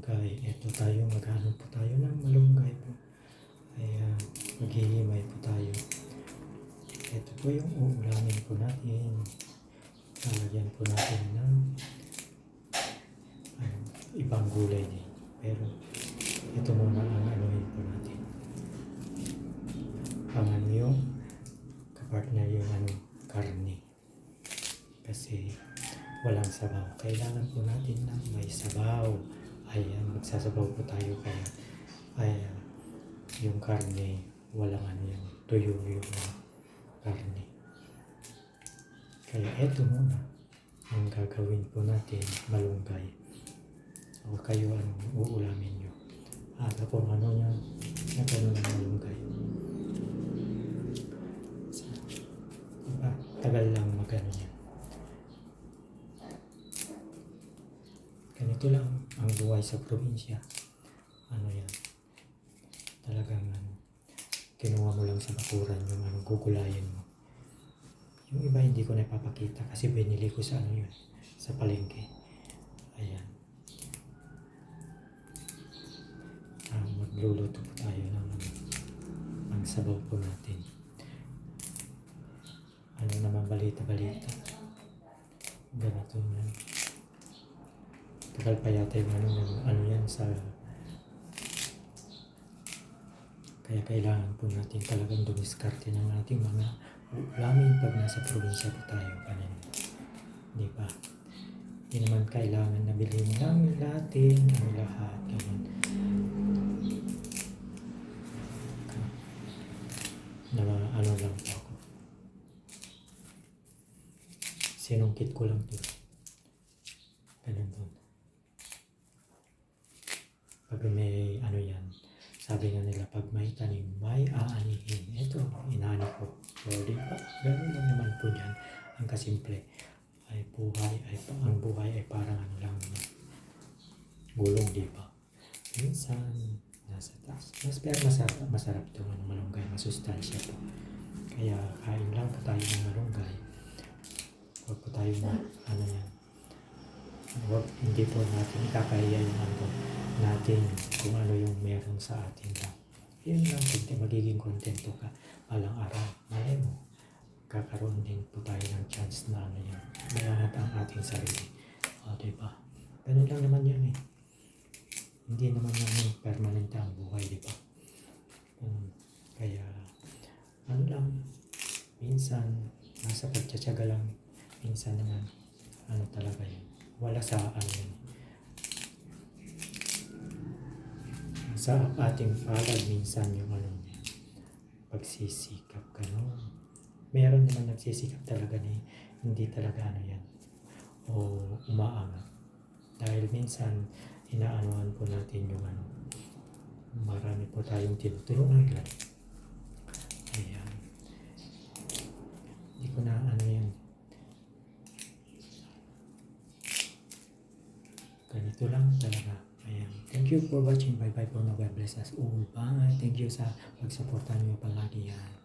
malunggay. Ito tayo, maghalo po tayo ng malunggay po. Kaya maghihimay po tayo. Ito po yung uulamin po natin. Lalagyan po natin ng ibang gulay din. Pero ito muna ang anuhin po natin. Ang yung kapartner yung karne. Kasi walang sabaw. Kailangan po natin ng may sabaw. Ayan, magsasabaw po tayo kaya yung karne, walang yung tuyo yung karne. Kaya eto muna ang gagawin po natin, malunggay. O kayo ang uulamin nyo. Aga po niya, nagano ng malunggay. Diba? Tagal lang magano niya. Ganito lang ang buhay sa probinsya. Yan. Talagang kinuha mo lang sa bakuran yung gugulayin mo. Yung iba hindi ko na ipapakita kasi binili ko sa sa palengke. Ayan. Magluluto po tayo ng sabaw po natin. Naman balita-balita. Ganito na. Tagal pa yata yung yan sa... Kaya kailangan po natin talagang dumiskarte ng ating mga uulamin pag nasa probinsya po tayo. Ganun. Di ba? Hindi naman kailangan na bilhin namin natin ang lahat. Ganun. Lang po ako. Sinungkit ko lang to. Ganun doon. Pag may yan, sabi nga nila, pag may tanim, may aanihin. Ito, inaani ko. So, di ba? Ganun lang naman po dyan. Ang kasimple ay ang buhay ay parang lang gulong, di ba? Minsan, nasa taas. Pero masarap itong malunggay, masustansya po. Kaya kain lang po tayo ng malunggay. Huwag po tayo hindi po natin ikakaya yung natin kung ano yung meron sa atin lang. Yun lang, magiging kontento ka palang araw. Malay mo, kakaroon din po tayo ng chance na mayangat ang ating sarili. Diba? Ganun lang naman yun eh. Hindi naman permanent ang buhay, diba? Kaya, lang, minsan, nasa pagtsatsaga lang, minsan naman, talaga yun. Wala sa yun. Sa ating palad, minsan yung pagsisikap ka, no? Meron naman nagsisikap talaga hindi talaga yan. O umaangat. Dahil minsan, inaanuhan po natin yung marami po tayong tinutulungan lang. Ayan. Hindi ko na yan. Ganito lang talaga. Ayan. Thank you for watching. Bye-bye po na. God bless us all. Bye. Thank you sa pagsuporta niyo palagi yan.